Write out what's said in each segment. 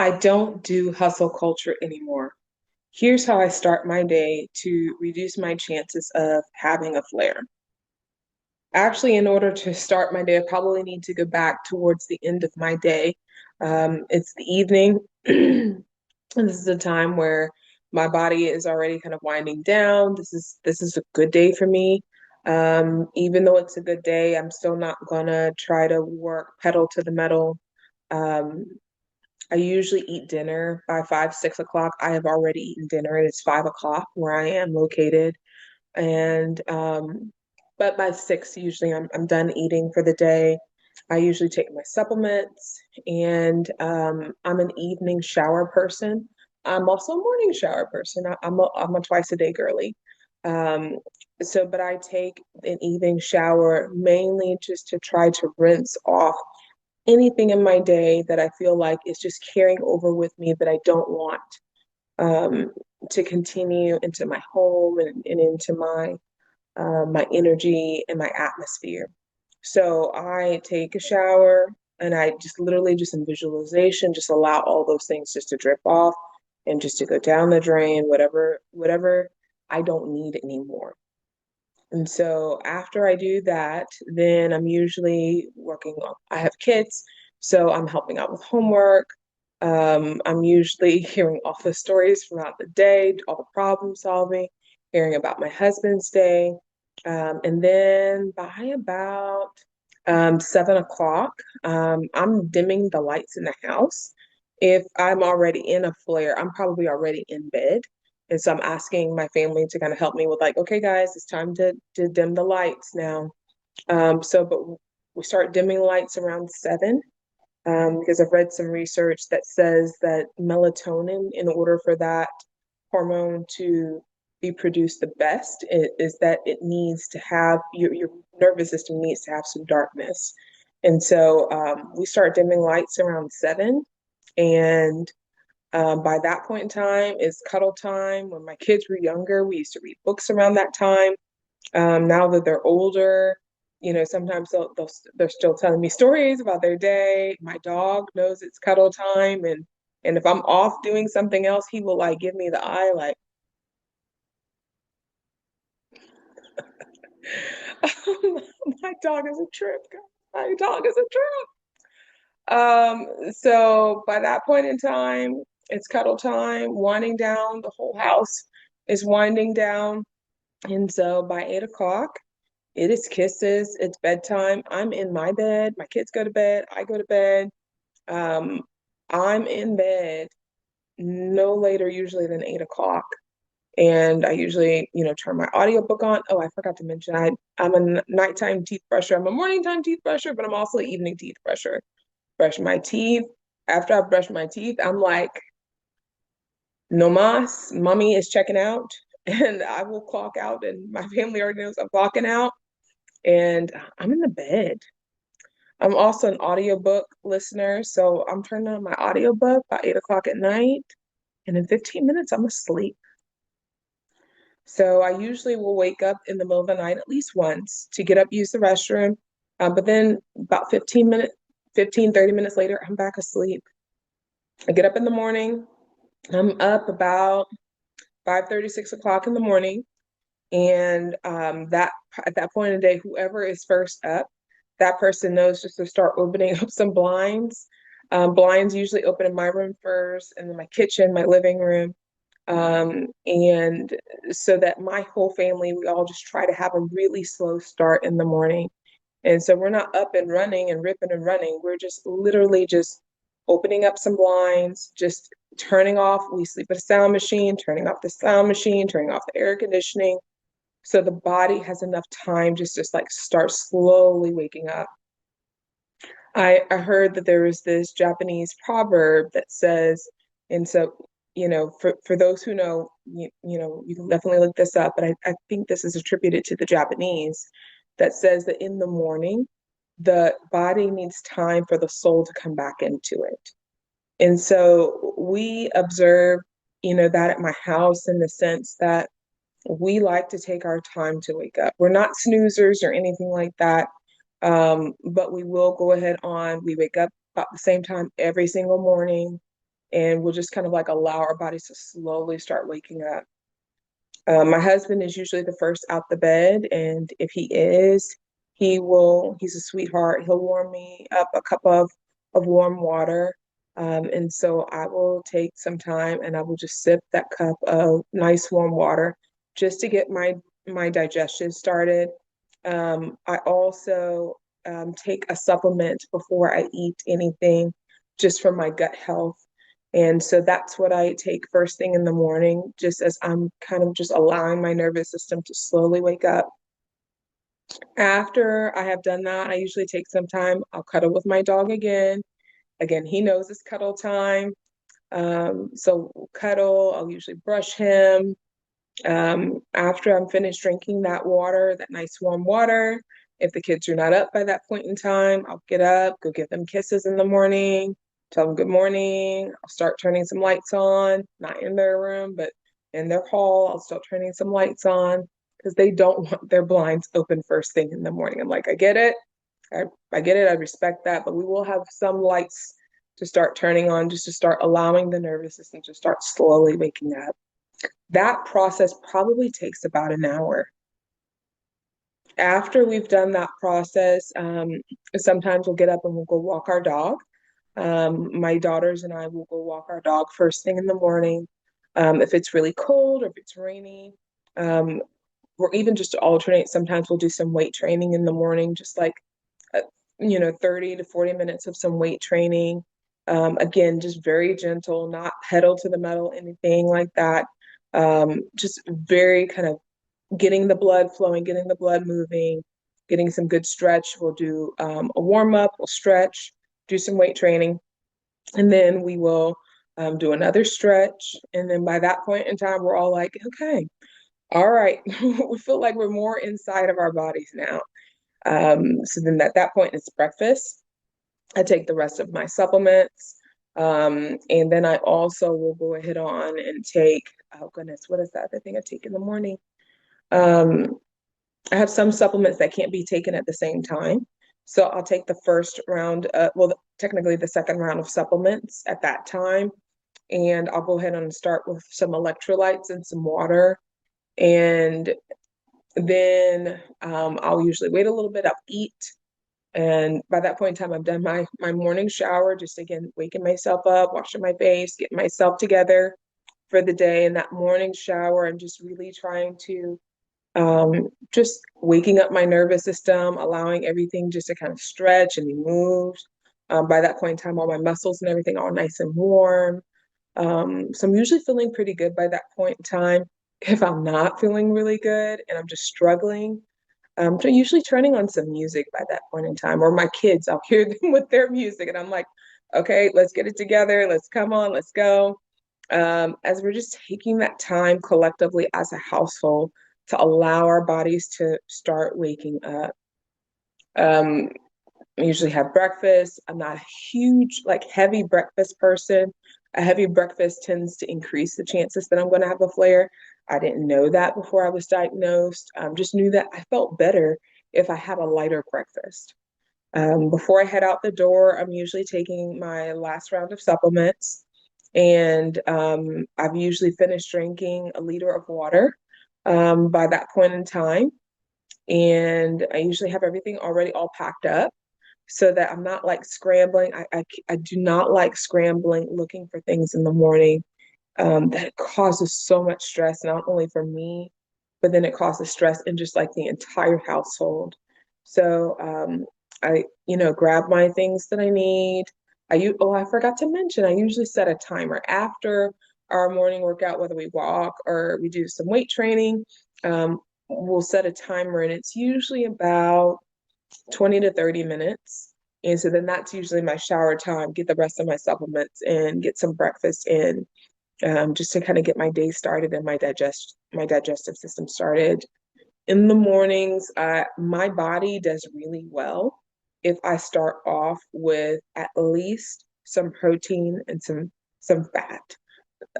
I don't do hustle culture anymore. Here's how I start my day to reduce my chances of having a flare. Actually, in order to start my day, I probably need to go back towards the end of my day. It's the evening, and this is a time where my body is already kind of winding down. This is a good day for me. Even though it's a good day, I'm still not gonna try to work pedal to the metal. Um, I usually eat dinner by 5, 6 o'clock. I have already eaten dinner. It is 5 o'clock where I am located. And but by six, usually I'm done eating for the day. I usually take my supplements and I'm an evening shower person. I'm also a morning shower person. I'm a twice a day girly. Um, but I take an evening shower mainly just to try to rinse off anything in my day that I feel like is just carrying over with me that I don't want um, to continue into my home and into my energy and my atmosphere. So I take a shower and I just literally just in visualization just allow all those things just to drip off and just to go down the drain, whatever I don't need anymore. And so after I do that, then I'm usually working on, I have kids, so I'm helping out with homework. I'm usually hearing office stories throughout the day, all the problem solving, hearing about my husband's day. And then by about 7 o'clock, I'm dimming the lights in the house. If I'm already in a flare, I'm probably already in bed. And so I'm asking my family to kind of help me with like, okay, guys, it's time to dim the lights now. But we start dimming lights around 7 because I've read some research that says that melatonin, in order for that hormone to be produced the best, is that it needs to have your nervous system needs to have some darkness. And so we start dimming lights around 7. And by that point in time, it's cuddle time. When my kids were younger, we used to read books around that time. Now that they're older, sometimes they're still telling me stories about their day. My dog knows it's cuddle time, and if I'm off doing something else, he will like give me the eye, like my dog is a trip. Guys. My dog is a trip. So by that point in time, it's cuddle time, winding down. The whole house is winding down. And so by 8 o'clock, it is kisses, it's bedtime. I'm in my bed. My kids go to bed. I go to bed. Um, I'm in bed no later usually than 8 o'clock. And I usually, turn my audiobook on. Oh, I forgot to mention I'm a nighttime teeth brusher. I'm a morning time teeth brusher, but I'm also an evening teeth brusher. Brush my teeth. After I brush my teeth, I'm like, no mas, mommy is checking out. And I will clock out, and my family already knows I'm clocking out, and I'm in the bed. I'm also an audiobook listener, so I'm turning on my audiobook by 8 o'clock at night, and in 15 minutes, I'm asleep. So I usually will wake up in the middle of the night at least once to get up, use the restroom. But then about 30 minutes later, I'm back asleep. I get up in the morning. I'm up about 5:30, 6 o'clock in the morning. And that at that point in the day, whoever is first up, that person knows just to start opening up some blinds. Blinds usually open in my room first, and then my kitchen, my living room. And so that my whole family, we all just try to have a really slow start in the morning. And so we're not up and running and ripping and running. We're just literally just opening up some blinds, just turning off. We sleep with a sound machine, turning off the sound machine, turning off the air conditioning. So the body has enough time just like start slowly waking up. I heard that there is this Japanese proverb that says, and so, for those who know, you can definitely look this up, but I think this is attributed to the Japanese that says that in the morning, the body needs time for the soul to come back into it. And so we observe, that at my house in the sense that we like to take our time to wake up. We're not snoozers or anything like that. But we will go ahead on. We wake up about the same time every single morning. and we'll just kind of like allow our bodies to slowly start waking up. My husband is usually the first out the bed, and if he is, he's a sweetheart. He'll warm me up a cup of warm water. And so I will take some time and I will just sip that cup of nice warm water just to get my digestion started. I also take a supplement before I eat anything just for my gut health. And so that's what I take first thing in the morning, just as I'm kind of just allowing my nervous system to slowly wake up. After I have done that, I usually take some time. I'll cuddle with my dog again. Again, he knows it's cuddle time. So we'll cuddle, I'll usually brush him. After I'm finished drinking that water, that nice warm water, if the kids are not up by that point in time, I'll get up, go give them kisses in the morning, tell them good morning. I'll start turning some lights on, not in their room, but in their hall. I'll start turning some lights on because they don't want their blinds open first thing in the morning. I'm like, I get it. I get it. I respect that, but we will have some lights to start turning on just to start allowing the nervous system to start slowly waking up. That process probably takes about an hour. After we've done that process, sometimes we'll get up and we'll go walk our dog. My daughters and I will go walk our dog first thing in the morning. If it's really cold or if it's rainy, um, or even just to alternate, sometimes we'll do some weight training in the morning, just like, uh, 30 to 40 minutes of some weight training. Again, just very gentle, not pedal to the metal, anything like that. Just very kind of getting the blood flowing, getting the blood moving, getting some good stretch. We'll do a warm up, we'll stretch, do some weight training, and then we will do another stretch. And then by that point in time, we're all like, okay, all right, we feel like we're more inside of our bodies now. So then at that point, it's breakfast. I take the rest of my supplements. And then I also will go ahead on and take, oh goodness, what is that? The thing I take in the morning. Um, I have some supplements that can't be taken at the same time. So I'll take the first round, technically the second round of supplements at that time. And I'll go ahead and start with some electrolytes and some water. And then I'll usually wait a little bit, I'll eat. And by that point in time, I've done my morning shower, just again, waking myself up, washing my face, getting myself together for the day. And that morning shower, I'm just really trying to just waking up my nervous system, allowing everything just to kind of stretch and be moved. By that point in time, all my muscles and everything are nice and warm. So I'm usually feeling pretty good by that point in time. If I'm not feeling really good and I'm just struggling, so usually turning on some music by that point in time, or my kids, I'll hear them with their music, and I'm like, okay, let's get it together. Let's come on, let's go. As we're just taking that time collectively as a household to allow our bodies to start waking up. Um, I usually have breakfast. I'm not a huge, like heavy breakfast person. A heavy breakfast tends to increase the chances that I'm going to have a flare. I didn't know that before I was diagnosed. Just knew that I felt better if I had a lighter breakfast. Before I head out the door, I'm usually taking my last round of supplements, and I've usually finished drinking a liter of water by that point in time. And I usually have everything already all packed up so that I'm not like scrambling. I do not like scrambling, looking for things in the morning. That causes so much stress, not only for me, but then it causes stress in just like the entire household. So I, grab my things that I need. I forgot to mention, I usually set a timer after our morning workout, whether we walk or we do some weight training. We'll set a timer, and it's usually about 20 to 30 minutes. And so then that's usually my shower time, get the rest of my supplements and get some breakfast in, just to kind of get my day started and my digestive system started. In the mornings, my body does really well if I start off with at least some protein and some fat.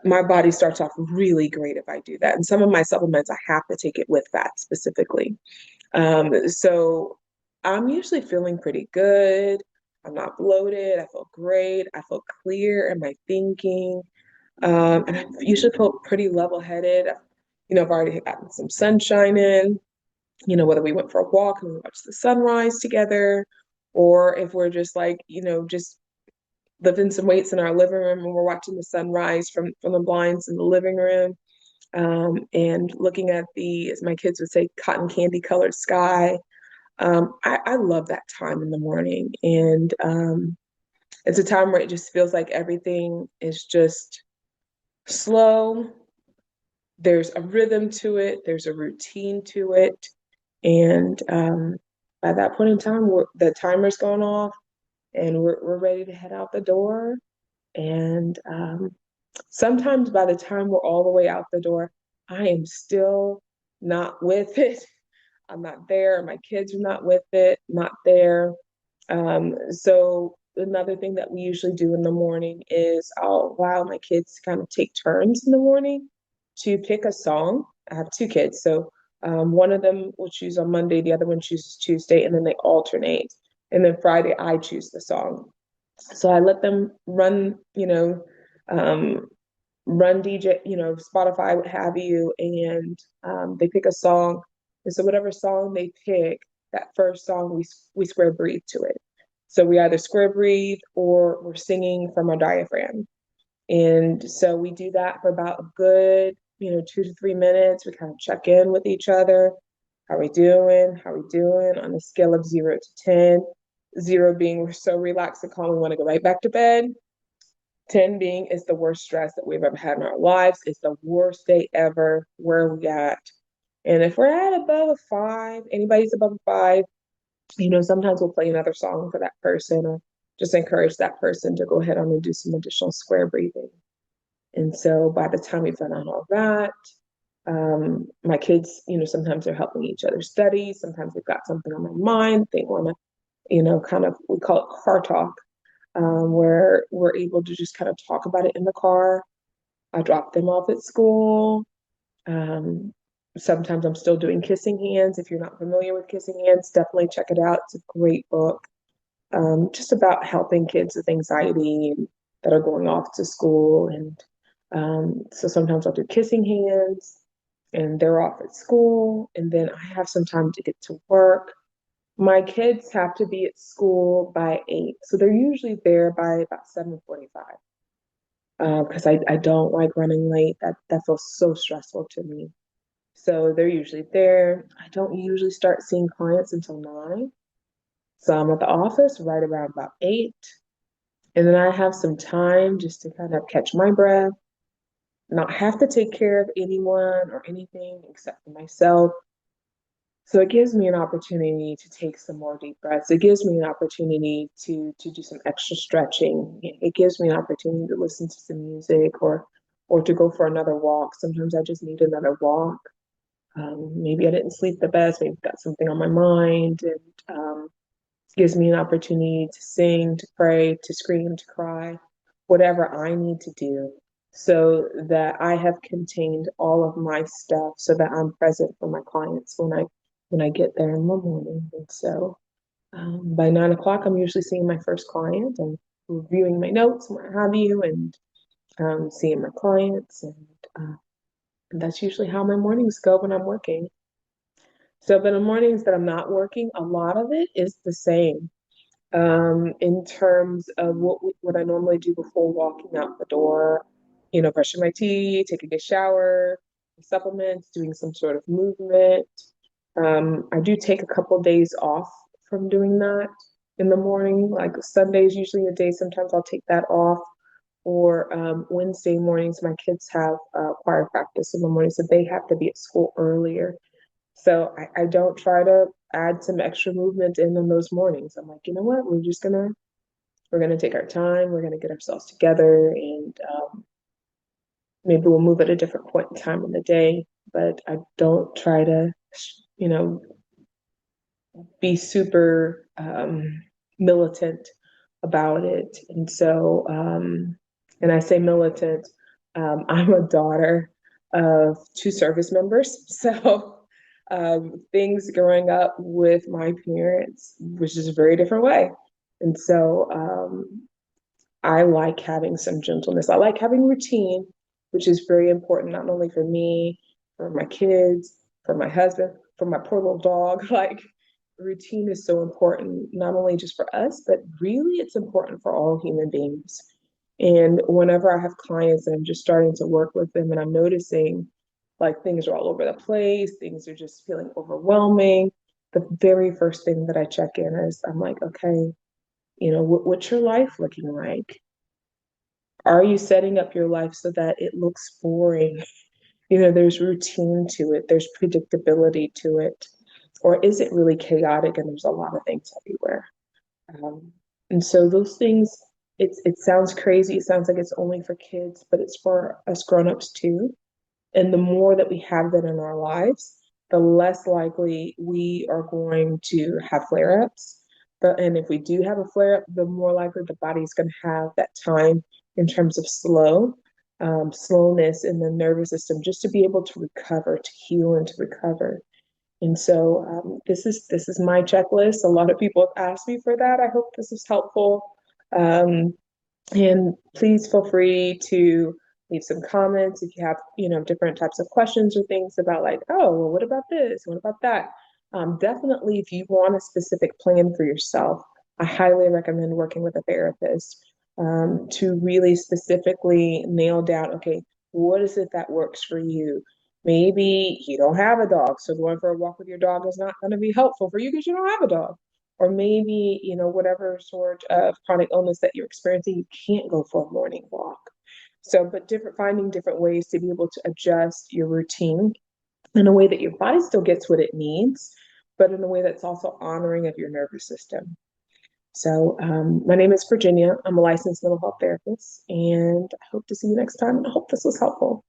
My body starts off really great if I do that. And some of my supplements, I have to take it with fat specifically. So I'm usually feeling pretty good. I'm not bloated. I feel great. I feel clear in my thinking. And I usually feel pretty level-headed. I've already gotten some sunshine in, whether we went for a walk and we watched the sunrise together, or if we're just like, just lifting some weights in our living room and we're watching the sunrise from the blinds in the living room, and looking at the, as my kids would say, cotton candy colored sky. I love that time in the morning. And it's a time where it just feels like everything is just slow. There's a rhythm to it, there's a routine to it. And by that point in time, the timer's going off and we're ready to head out the door. And sometimes by the time we're all the way out the door, I am still not with it. I'm not there. My kids are not with it, not there. So another thing that we usually do in the morning is I'll allow my kids to kind of take turns in the morning to pick a song. I have two kids, so one of them will choose on Monday, the other one chooses Tuesday, and then they alternate. And then Friday, I choose the song. So I let them run, um, run DJ, Spotify, what have you, and they pick a song. And so whatever song they pick, that first song we square breathe to it. So we either square breathe or we're singing from our diaphragm. And so we do that for about a good, 2 to 3 minutes. We kind of check in with each other. How we doing? How we doing on a scale of 0 to 10? 0 being we're so relaxed and calm, we want to go right back to bed. 10 being it's the worst stress that we've ever had in our lives. It's the worst day ever. Where are we at? And if we're at above a 5, anybody's above a 5, sometimes we'll play another song for that person or just encourage that person to go ahead on and do some additional square breathing. And so by the time we've done all that, my kids, sometimes they're helping each other study. Sometimes they've got something on their mind. They want to, kind of, we call it car talk, where we're able to just kind of talk about it in the car. I drop them off at school. Um, Sometimes I'm still doing Kissing Hands. If you're not familiar with Kissing Hands, definitely check it out. It's a great book, just about helping kids with anxiety and that are going off to school. And so sometimes I'll do Kissing Hands and they're off at school. And then I have some time to get to work. My kids have to be at school by 8. So they're usually there by about 7:45. Because I don't like running late. That feels so stressful to me. So they're usually there. I don't usually start seeing clients until 9. So I'm at the office right around about 8. And then I have some time just to kind of catch my breath, not have to take care of anyone or anything except for myself. So it gives me an opportunity to take some more deep breaths. It gives me an opportunity to do some extra stretching. It gives me an opportunity to listen to some music or to go for another walk. Sometimes I just need another walk. Maybe I didn't sleep the best. Maybe I've got something on my mind, and gives me an opportunity to sing, to pray, to scream, to cry, whatever I need to do so that I have contained all of my stuff so that I'm present for my clients when I get there in the morning. And so by 9 o'clock, I'm usually seeing my first client and reviewing my notes and what have you, and seeing my clients. And that's usually how my mornings go when I'm working. So, but the mornings that I'm not working, a lot of it is the same in terms of what I normally do before walking out the door, brushing my teeth, taking a shower, supplements, doing some sort of movement. I do take a couple days off from doing that in the morning. Like Sunday is usually a day, sometimes I'll take that off. Or Wednesday mornings, my kids have choir practice in the morning, so they have to be at school earlier. So I don't try to add some extra movement in those mornings. I'm like, you know what? We're gonna take our time. We're gonna get ourselves together, and maybe we'll move at a different point in time in the day. But I don't try to, you know, be super militant about it. And so, and I say militant, I'm a daughter of two service members. So things growing up with my parents was just a very different way. And so I like having some gentleness. I like having routine, which is very important, not only for me, for my kids, for my husband, for my poor little dog. Like, routine is so important, not only just for us, but really it's important for all human beings. And whenever I have clients and I'm just starting to work with them and I'm noticing like things are all over the place, things are just feeling overwhelming, the very first thing that I check in is I'm like, okay, what's your life looking like? Are you setting up your life so that it looks boring? There's routine to it, there's predictability to it. Or is it really chaotic and there's a lot of things everywhere? Um, and so those things, it sounds crazy. It sounds like it's only for kids, but it's for us grown-ups too. And the more that we have that in our lives, the less likely we are going to have flare ups. And if we do have a flare up, the more likely the body's going to have that time in terms of slowness in the nervous system just to be able to recover, to heal, and to recover. And so this is my checklist. A lot of people have asked me for that. I hope this is helpful. Um, and please feel free to leave some comments if you have, different types of questions or things about like, oh, well, what about this? What about that? Definitely, if you want a specific plan for yourself, I highly recommend working with a therapist to really specifically nail down, okay, what is it that works for you? Maybe you don't have a dog, so going for a walk with your dog is not going to be helpful for you because you don't have a dog. Or maybe, whatever sort of chronic illness that you're experiencing, you can't go for a morning walk. So, but finding different ways to be able to adjust your routine in a way that your body still gets what it needs, but in a way that's also honoring of your nervous system. So, my name is Virginia. I'm a licensed mental health therapist, and I hope to see you next time. And I hope this was helpful.